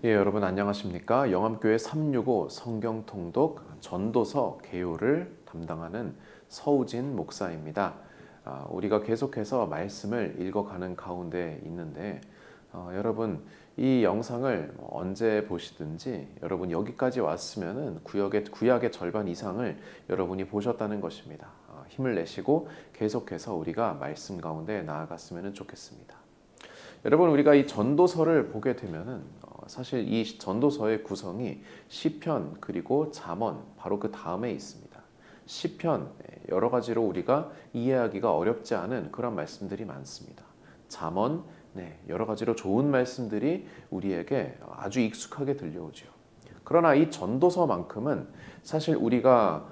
예, 여러분 안녕하십니까? 영암교회 365 성경통독 전도서 개요를 담당하는 서우진 목사입니다. 우리가 계속해서 말씀을 읽어가는 가운데 있는데 여러분 이 영상을 언제 보시든지 여러분 여기까지 왔으면은 구약의 절반 이상을 여러분이 보셨다는 것입니다. 힘을 내시고 계속해서 우리가 말씀 가운데 나아갔으면 좋겠습니다. 여러분 우리가 이 전도서를 보게 되면은 사실 이 전도서의 구성이 시편 그리고 잠언 바로 그 다음에 있습니다. 시편 여러 가지로 우리가 이해하기가 어렵지 않은 그런 말씀들이 많습니다. 잠언 여러 가지로 좋은 말씀들이 우리에게 아주 익숙하게 들려오죠. 그러나 이 전도서만큼은 사실 우리가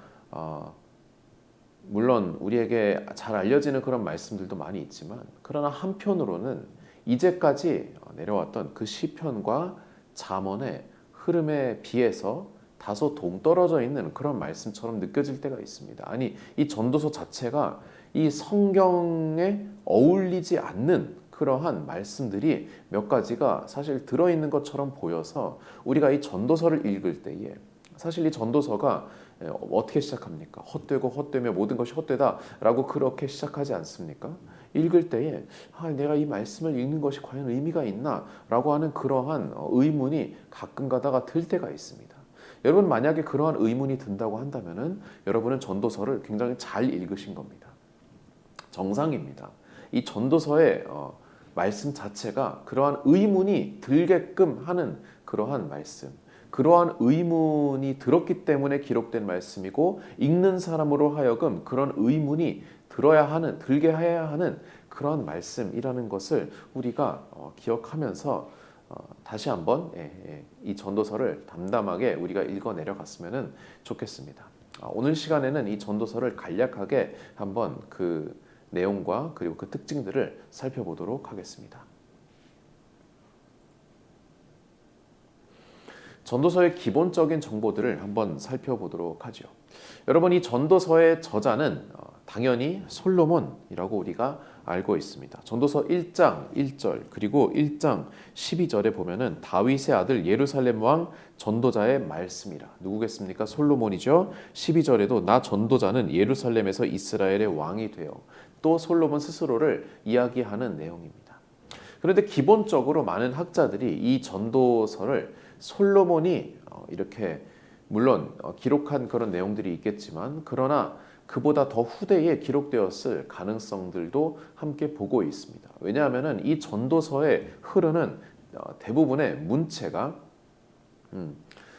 물론 우리에게 잘 알려지는 그런 말씀들도 많이 있지만 그러나 한편으로는 이제까지 내려왔던 그 시편과 잠언의 흐름에 비해서 다소 동떨어져 있는 그런 말씀처럼 느껴질 때가 있습니다. 아니 이 전도서 자체가 이 성경에 어울리지 않는 그러한 말씀들이 몇 가지가 사실 들어있는 것처럼 보여서 우리가 이 전도서를 읽을 때에 사실 이 전도서가 어떻게 시작합니까? 헛되고 헛되며 모든 것이 헛되다라고 그렇게 시작하지 않습니까? 읽을 때에 내가 이 말씀을 읽는 것이 과연 의미가 있나? 라고 하는 그러한 의문이 가끔 가다가 들 때가 있습니다. 여러분 만약에 그러한 의문이 든다고 한다면은 여러분은 전도서를 굉장히 잘 읽으신 겁니다. 정상입니다. 이 전도서의 말씀 자체가 그러한 의문이 들게끔 하는 그러한 말씀, 그러한 의문이 들었기 때문에 기록된 말씀이고 읽는 사람으로 하여금 그런 의문이 들게 해야 하는 그런 말씀이라는 것을 우리가 기억하면서 다시 한번 이 전도서를 담담하게 우리가 읽어 내려갔으면 좋겠습니다. 오늘 시간에는 이 전도서를 간략하게 한번 그 내용과 그리고 그 특징들을 살펴보도록 하겠습니다. 전도서의 기본적인 정보들을 한번 살펴보도록 하죠. 여러분 이 전도서의 저자는 당연히 솔로몬이라고 우리가 알고 있습니다. 전도서 1장 1절 그리고 1장 12절에 보면은 다윗의 아들 예루살렘 왕 전도자의 말씀이라. 누구겠습니까? 솔로몬이죠. 12절에도 나 전도자는 예루살렘에서 이스라엘의 왕이 되어. 또 솔로몬 스스로를 이야기하는 내용입니다. 그런데 기본적으로 많은 학자들이 이 전도서를 솔로몬이 이렇게 물론 기록한 그런 내용들이 있겠지만 그러나 그보다 더 후대에 기록되었을 가능성들도 함께 보고 있습니다. 왜냐하면 이 전도서에 흐르는 대부분의 문체가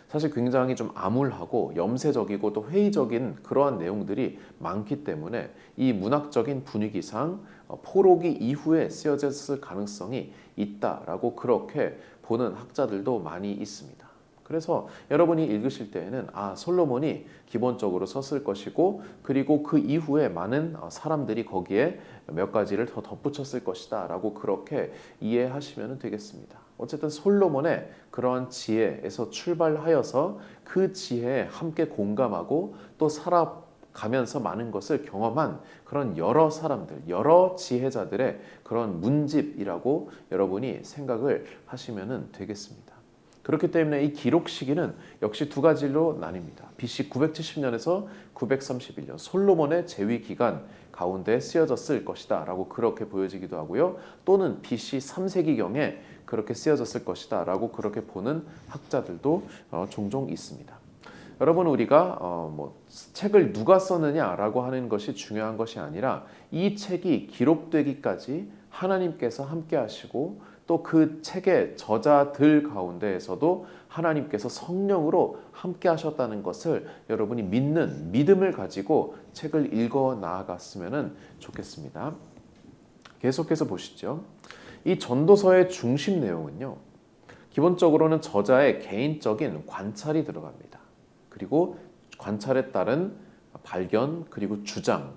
사실 굉장히 좀 암울하고 염세적이고 또 회의적인 그러한 내용들이 많기 때문에 이 문학적인 분위기상 포로기 이후에 쓰여졌을 가능성이 있다라고 그렇게 보는 학자들도 많이 있습니다. 그래서 여러분이 읽으실 때에는 솔로몬이 기본적으로 썼을 것이고 그리고 그 이후에 많은 사람들이 거기에 몇 가지를 더 덧붙였을 것이다 라고 그렇게 이해하시면 되겠습니다. 어쨌든 솔로몬의 그러한 지혜에서 출발하여서 그 지혜에 함께 공감하고 또 살아가면서 많은 것을 경험한 그런 여러 사람들, 여러 지혜자들의 그런 문집이라고 여러분이 생각을 하시면 되겠습니다. 그렇기 때문에 이 기록 시기는 역시 두 가지로 나뉩니다. BC 970년에서 931년 솔로몬의 재위 기간 가운데 쓰여졌을 것이다 라고 그렇게 보여지기도 하고요. 또는 BC 3세기경에 그렇게 쓰여졌을 것이다 라고 그렇게 보는 학자들도 종종 있습니다. 여러분 우리가 책을 누가 썼느냐라고 하는 것이 중요한 것이 아니라 이 책이 기록되기까지 하나님께서 함께 하시고 또 그 책의 저자들 가운데에서도 하나님께서 성령으로 함께 하셨다는 것을 여러분이 믿는 믿음을 가지고 책을 읽어 나아갔으면 좋겠습니다. 계속해서 보시죠. 이 전도서의 중심 내용은요. 기본적으로는 저자의 개인적인 관찰이 들어갑니다. 그리고 관찰에 따른 발견, 그리고 주장,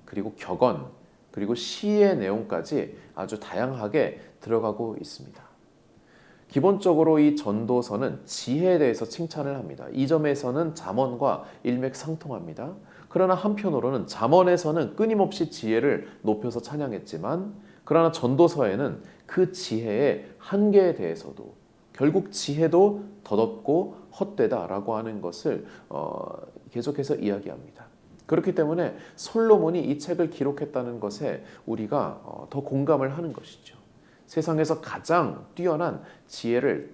그리고 격언, 그리고 시의 내용까지 아주 다양하게 들어가고 있습니다. 기본적으로 이 전도서는 지혜에 대해서 칭찬을 합니다. 이 점에서는 잠언과 일맥상통합니다. 그러나 한편으로는 잠언에서는 끊임없이 지혜를 높여서 찬양했지만 그러나 전도서에는 그 지혜의 한계에 대해서도 결국 지혜도 덧없고 헛되다라고 하는 것을 계속해서 이야기합니다. 그렇기 때문에 솔로몬이 이 책을 기록했다는 것에 우리가 더 공감을 하는 것이죠. 세상에서 가장 뛰어난 지혜를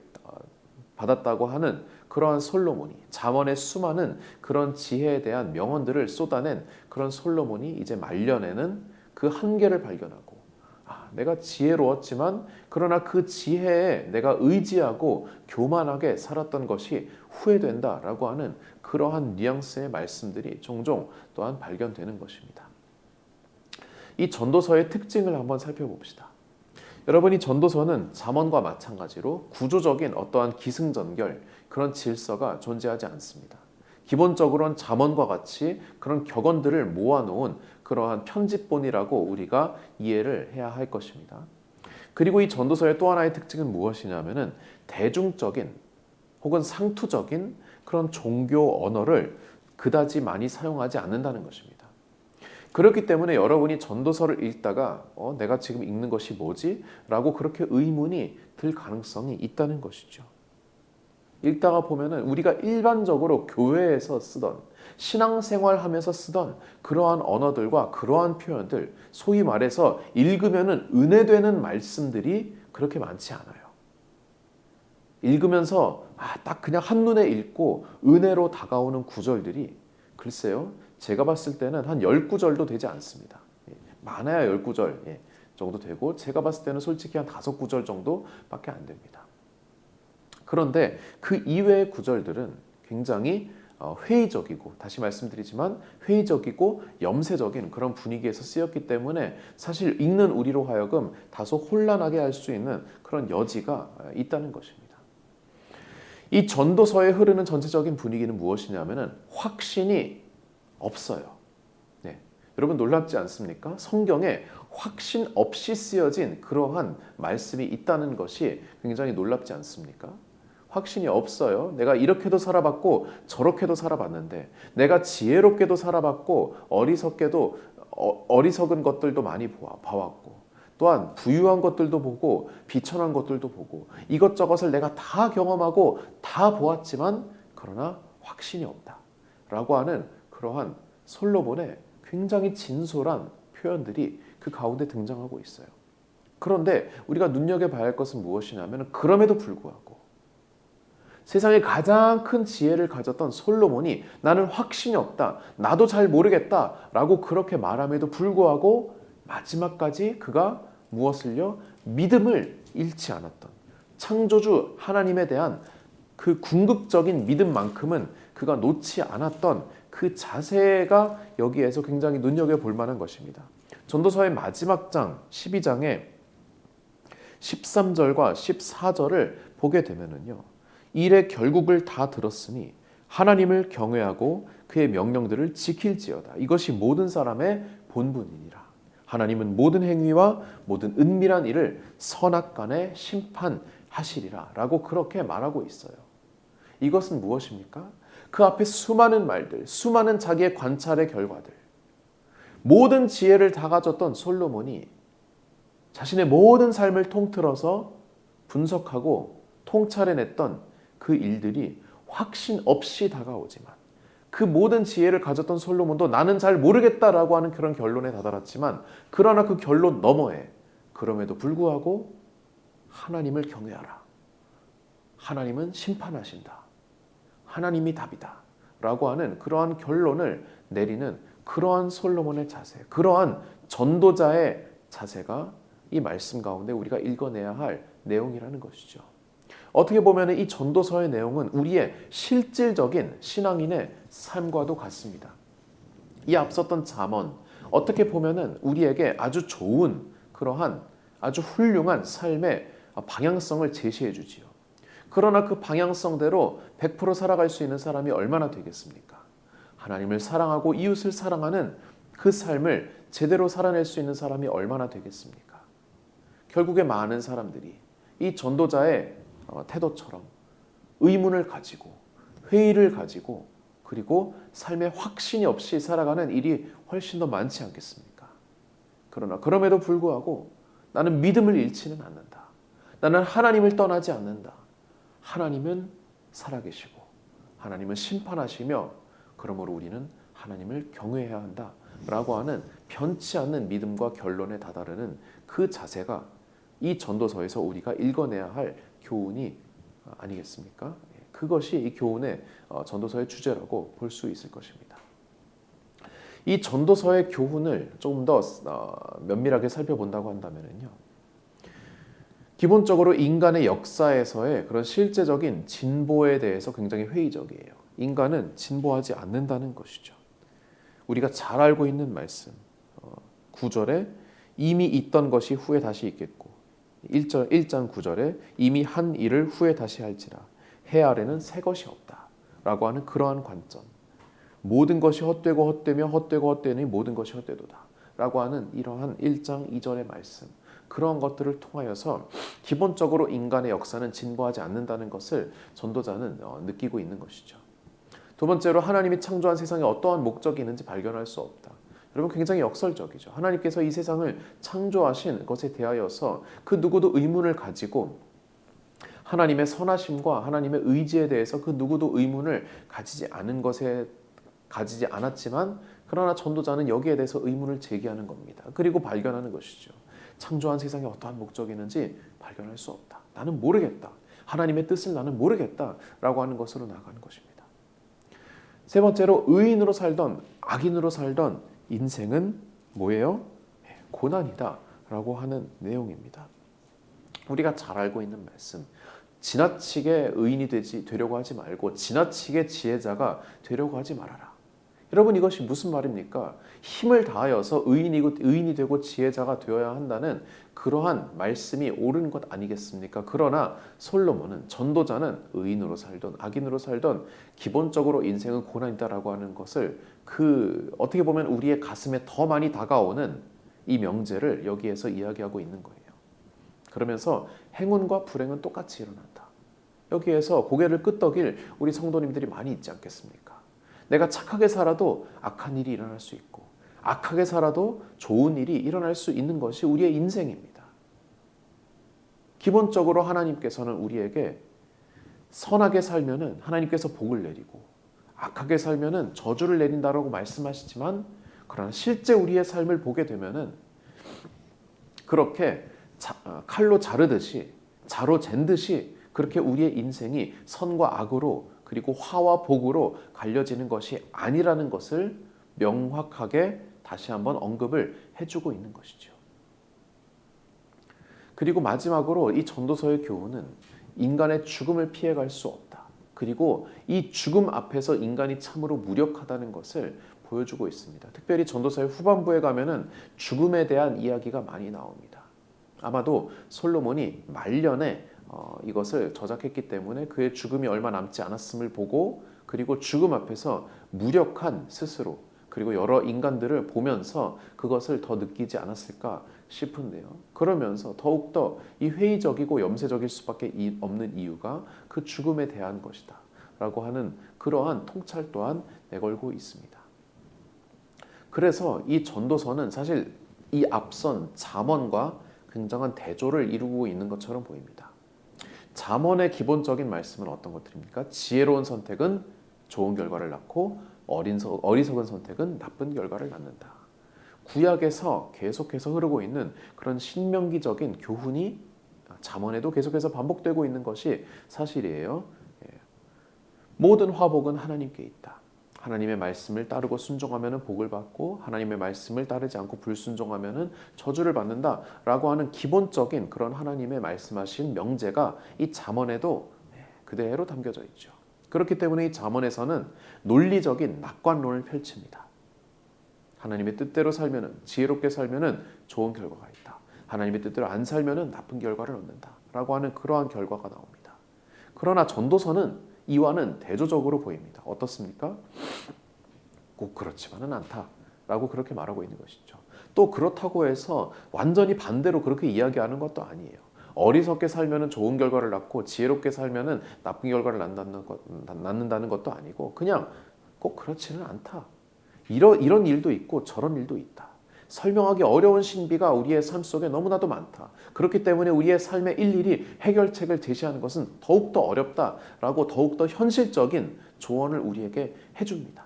받았다고 하는 그러한 솔로몬이, 잠언의 수많은 그런 지혜에 대한 명언들을 쏟아낸 그런 솔로몬이 이제 말년에는 그 한계를 발견하고, 내가 지혜로웠지만 그러나 그 지혜에 내가 의지하고 교만하게 살았던 것이 후회된다라고 하는 그러한 뉘앙스의 말씀들이 종종 또한 발견되는 것입니다. 이 전도서의 특징을 한번 살펴봅시다. 여러분, 이 전도서는 잠언과 마찬가지로 구조적인 어떠한 기승전결, 그런 질서가 존재하지 않습니다. 기본적으로는 잠언과 같이 그런 격언들을 모아놓은 그러한 편집본이라고 우리가 이해를 해야 할 것입니다. 그리고 이 전도서의 또 하나의 특징은 무엇이냐면은 대중적인 혹은 상투적인 그런 종교 언어를 그다지 많이 사용하지 않는다는 것입니다. 그렇기 때문에 여러분이 전도서를 읽다가 내가 지금 읽는 것이 뭐지? 라고 그렇게 의문이 들 가능성이 있다는 것이죠. 읽다가 보면은 우리가 일반적으로 교회에서 쓰던, 신앙생활하면서 쓰던 그러한 언어들과 그러한 표현들, 소위 말해서 읽으면은 은혜되는 말씀들이 그렇게 많지 않아요. 읽으면서 딱 그냥 한눈에 읽고 은혜로 다가오는 구절들이, 글쎄요, 제가 봤을 때는 한 10구절도 되지 않습니다. 많아야 10구절 정도 되고, 제가 봤을 때는 솔직히 한 5구절 정도밖에 안 됩니다. 그런데 그 이외의 구절들은 굉장히 회의적이고, 다시 말씀드리지만 회의적이고 염세적인 그런 분위기에서 쓰였기 때문에 사실 읽는 우리로 하여금 다소 혼란하게 할 수 있는 그런 여지가 있다는 것입니다. 이 전도서에 흐르는 전체적인 분위기는 무엇이냐면은 확신이 없어요. 여러분 놀랍지 않습니까? 성경에 확신 없이 쓰여진 그러한 말씀이 있다는 것이 굉장히 놀랍지 않습니까? 확신이 없어요. 내가 이렇게도 살아봤고 저렇게도 살아봤는데, 내가 지혜롭게도 살아봤고 어리석은 것들도 많이 봐왔고, 또한 부유한 것들도 보고 비천한 것들도 보고, 이것저것을 내가 다 경험하고 다 보았지만 그러나 확신이 없다 라고 하는 그러한 솔로몬의 굉장히 진솔한 표현들이 그 가운데 등장하고 있어요. 그런데 우리가 눈여겨봐야 할 것은 무엇이냐면, 그럼에도 불구하고 세상에 가장 큰 지혜를 가졌던 솔로몬이 나는 확신이 없다, 나도 잘 모르겠다 라고 그렇게 말함에도 불구하고 마지막까지 그가 무엇을요? 믿음을 잃지 않았던, 창조주 하나님에 대한 그 궁극적인 믿음만큼은 그가 놓지 않았던 그 자세가 여기에서 굉장히 눈여겨볼 만한 것입니다. 전도서의 마지막 장 12장의 13절과 14절을 보게 되면은요, 일의 결국을 다 들었으니 하나님을 경외하고 그의 명령들을 지킬지어다. 이것이 모든 사람의 본분이니라. 하나님은 모든 행위와 모든 은밀한 일을 선악간에 심판하시리라 라고 그렇게 말하고 있어요. 이것은 무엇입니까? 그 앞에 수많은 말들, 수많은 자기의 관찰의 결과들, 모든 지혜를 다 가졌던 솔로몬이 자신의 모든 삶을 통틀어서 분석하고 통찰해냈던 그 일들이 확신 없이 다가오지만, 그 모든 지혜를 가졌던 솔로몬도 나는 잘 모르겠다라고 하는 그런 결론에 다다랐지만, 그러나 그 결론 너머에 그럼에도 불구하고 하나님을 경외하라, 하나님은 심판하신다, 하나님이 답이다 라고 하는 그러한 결론을 내리는 그러한 솔로몬의 자세, 그러한 전도자의 자세가 이 말씀 가운데 우리가 읽어내야 할 내용이라는 것이죠. 어떻게 보면 이 전도서의 내용은 우리의 실질적인 신앙인의 삶과도 같습니다. 이 앞섰던 잠언, 어떻게 보면 우리에게 아주 좋은 그러한 아주 훌륭한 삶의 방향성을 제시해 주지요. 그러나 그 방향성대로 100% 살아갈 수 있는 사람이 얼마나 되겠습니까? 하나님을 사랑하고 이웃을 사랑하는 그 삶을 제대로 살아낼 수 있는 사람이 얼마나 되겠습니까? 결국에 많은 사람들이 이 전도자의 태도처럼 의문을 가지고, 회의를 가지고, 그리고 삶에 확신이 없이 살아가는 일이 훨씬 더 많지 않겠습니까? 그러나 그럼에도 불구하고 나는 믿음을 잃지는 않는다, 나는 하나님을 떠나지 않는다, 하나님은 살아계시고 하나님은 심판하시며 그러므로 우리는 하나님을 경외해야 한다라고 하는 변치 않는 믿음과 결론에 다다르는 그 자세가 이 전도서에서 우리가 읽어내야 할 교훈이 아니겠습니까? 그것이 이 교훈의 전도서의 주제라고 볼 수 있을 것입니다. 이 전도서의 교훈을 조금 더 면밀하게 살펴본다고 한다면요. 기본적으로 인간의 역사에서의 그런 실제적인 진보에 대해서 굉장히 회의적이에요. 인간은 진보하지 않는다는 것이죠. 우리가 잘 알고 있는 말씀 9절에 이미 있던 것이 후에 다시 있겠고 1장 9절에 이미 한 일을 후에 다시 할지라 해 아래는 새 것이 없다 라고 하는 그러한 관점, 모든 것이 헛되고 헛되며 헛되고 헛되니 모든 것이 헛되도다 라고 하는 이러한 1장 2절의 말씀, 그런 것들을 통하여서 기본적으로 인간의 역사는 진보하지 않는다는 것을 전도자는 느끼고 있는 것이죠. 두 번째로 하나님이 창조한 세상에 어떠한 목적이 있는지 발견할 수 없다. 여러분 굉장히 역설적이죠. 하나님께서 이 세상을 창조하신 것에 대하여서 그 누구도 의문을 가지고 하나님의 선하심과 하나님의 의지에 대해서 그 누구도 의문을 가지지 않았지만 그러나 전도자는 여기에 대해서 의문을 제기하는 겁니다. 그리고 발견하는 것이죠. 창조한 세상에 어떠한 목적이 있는지 발견할 수 없다. 나는 모르겠다. 하나님의 뜻을 나는 모르겠다 라고 하는 것으로 나아가는 것입니다. 세 번째로 의인으로 살던 악인으로 살던 인생은 뭐예요? 고난이다 라고 하는 내용입니다. 우리가 잘 알고 있는 말씀, 지나치게 의인이 되려고 하지 말고 지나치게 지혜자가 되려고 하지 말아라. 여러분 이것이 무슨 말입니까? 힘을 다하여서 의인이 되고 지혜자가 되어야 한다는 그러한 말씀이 옳은 것 아니겠습니까? 그러나 솔로몬은, 전도자는 의인으로 살던 악인으로 살던 기본적으로 인생은 고난이다라고 하는 것을 어떻게 보면 우리의 가슴에 더 많이 다가오는 이 명제를 여기에서 이야기하고 있는 거예요. 그러면서 행운과 불행은 똑같이 일어난다. 여기에서 고개를 끄덕일 우리 성도님들이 많이 있지 않겠습니까? 내가 착하게 살아도 악한 일이 일어날 수 있고 악하게 살아도 좋은 일이 일어날 수 있는 것이 우리의 인생입니다. 기본적으로 하나님께서는 우리에게 선하게 살면은 하나님께서 복을 내리고 악하게 살면은 저주를 내린다라고 말씀하시지만 그러나 실제 우리의 삶을 보게 되면은 그렇게 칼로 자르듯이 자로 잰 듯이 그렇게 우리의 인생이 선과 악으로 그리고 화와 복으로 갈려지는 것이 아니라는 것을 명확하게 다시 한번 언급을 해주고 있는 것이죠. 그리고 마지막으로 이 전도서의 교훈은 인간의 죽음을 피해갈 수 없다. 그리고 이 죽음 앞에서 인간이 참으로 무력하다는 것을 보여주고 있습니다. 특별히 전도서의 후반부에 가면은 죽음에 대한 이야기가 많이 나옵니다. 아마도 솔로몬이 말년에 이것을 저작했기 때문에 그의 죽음이 얼마 남지 않았음을 보고 그리고 죽음 앞에서 무력한 스스로 그리고 여러 인간들을 보면서 그것을 더 느끼지 않았을까 싶은데요. 그러면서 더욱더 이 회의적이고 염세적일 수밖에 없는 이유가 그 죽음에 대한 것이다 라고 하는 그러한 통찰 또한 내걸고 있습니다. 그래서 이 전도서는 사실 이 앞선 잠언과 굉장한 대조를 이루고 있는 것처럼 보입니다. 잠언의 기본적인 말씀은 어떤 것들입니까? 지혜로운 선택은 좋은 결과를 낳고 어리석은 선택은 나쁜 결과를 낳는다. 구약에서 계속해서 흐르고 있는 그런 신명기적인 교훈이 잠언에도 계속해서 반복되고 있는 것이 사실이에요. 모든 화복은 하나님께 있다. 하나님의 말씀을 따르고 순종하면 복을 받고 하나님의 말씀을 따르지 않고 불순종하면 저주를 받는다라고 하는 기본적인 그런 하나님의 말씀하신 명제가 이 잠언에도 그대로 담겨져 있죠. 그렇기 때문에 이 잠언에서는 논리적인 낙관론을 펼칩니다. 하나님의 뜻대로 살면은 지혜롭게 살면은 좋은 결과가 있다. 하나님의 뜻대로 안 살면은 나쁜 결과를 얻는다라고 하는 그러한 결과가 나옵니다. 그러나 전도서는 이와는 대조적으로 보입니다. 어떻습니까? 꼭 그렇지만은 않다라고 그렇게 말하고 있는 것이죠. 또 그렇다고 해서 완전히 반대로 그렇게 이야기하는 것도 아니에요. 어리석게 살면은 좋은 결과를 낳고 지혜롭게 살면은 나쁜 결과를 낳는다는 것도 아니고 그냥 꼭 그렇지는 않다. 이런 일도 있고 저런 일도 있다. 설명하기 어려운 신비가 우리의 삶 속에 너무나도 많다. 그렇기 때문에 우리의 삶에 일일이 해결책을 제시하는 것은 더욱더 어렵다라고 더욱더 현실적인 조언을 우리에게 해줍니다.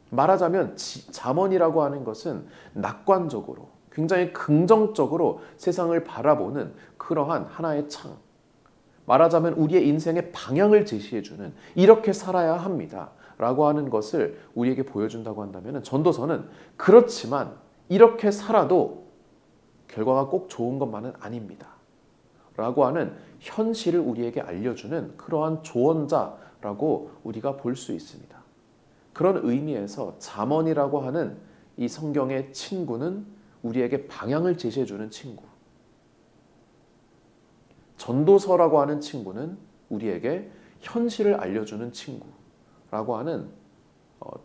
말하자면 잠언이라고 하는 것은 낙관적으로 굉장히 긍정적으로 세상을 바라보는 그러한 하나의 창. 말하자면 우리의 인생의 방향을 제시해주는 이렇게 살아야 합니다. 라고 하는 것을 우리에게 보여준다고 한다면 전도서는 그렇지만 이렇게 살아도 결과가 꼭 좋은 것만은 아닙니다. 라고 하는 현실을 우리에게 알려주는 그러한 조언자라고 우리가 볼 수 있습니다. 그런 의미에서 잠언이라고 하는 이 성경의 친구는 우리에게 방향을 제시해주는 친구. 전도서라고 하는 친구는 우리에게 현실을 알려주는 친구라고 하는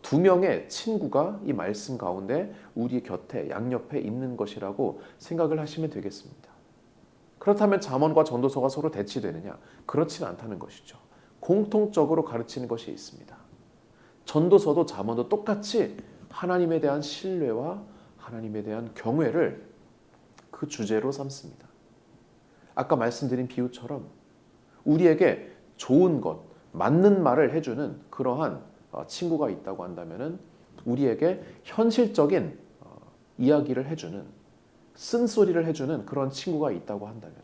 두 명의 친구가 이 말씀 가운데 우리 곁에 양옆에 있는 것이라고 생각을 하시면 되겠습니다. 그렇다면 잠언과 전도서가 서로 대치되느냐? 그렇지는 않다는 것이죠. 공통적으로 가르치는 것이 있습니다. 전도서도 잠언도 똑같이 하나님에 대한 신뢰와 하나님에 대한 경외를 그 주제로 삼습니다. 아까 말씀드린 비유처럼 우리에게 좋은 것, 맞는 말을 해주는 그러한 친구가 있다고 한다면 우리에게 현실적인 이야기를 해주는 쓴소리를 해주는 그런 친구가 있다고 한다면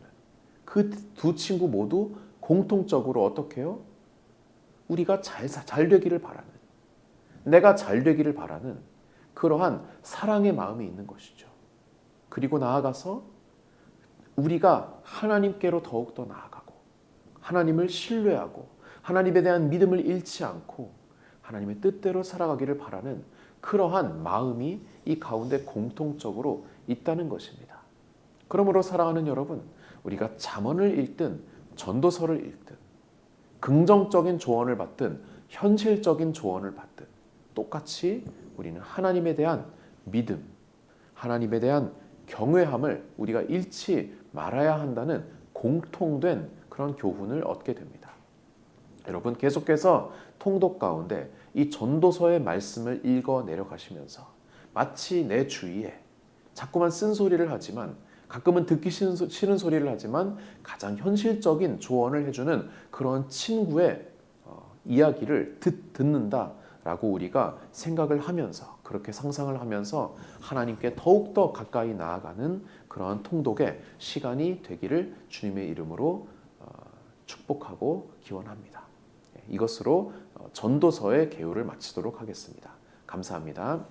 그 두 친구 모두 공통적으로 어떻게 해요? 우리가 잘 되기를 바라는, 내가 잘 되기를 바라는 그러한 사랑의 마음이 있는 것이죠. 그리고 나아가서 우리가 하나님께로 더욱더 나아가고 하나님을 신뢰하고 하나님에 대한 믿음을 잃지 않고 하나님의 뜻대로 살아가기를 바라는 그러한 마음이 이 가운데 공통적으로 있다는 것입니다. 그러므로 사랑하는 여러분, 우리가 잠언을 읽든 전도서를 읽든 긍정적인 조언을 받든 현실적인 조언을 받든 똑같이 우리는 하나님에 대한 믿음, 하나님에 대한 경외함을 우리가 잃지 말아야 한다는 공통된 그런 교훈을 얻게 됩니다. 여러분, 계속해서 통독 가운데 이 전도서의 말씀을 읽어 내려가시면서 마치 내 주위에 자꾸만 쓴소리를 하지만 가끔은 듣기 싫은 소리를 하지만 가장 현실적인 조언을 해주는 그런 친구의 이야기를 듣는다라고 우리가 생각을 하면서 그렇게 상상을 하면서 하나님께 더욱더 가까이 나아가는 그런 통독의 시간이 되기를 주님의 이름으로 축복하고 기원합니다. 이것으로 전도서의 개요를 마치도록 하겠습니다. 감사합니다.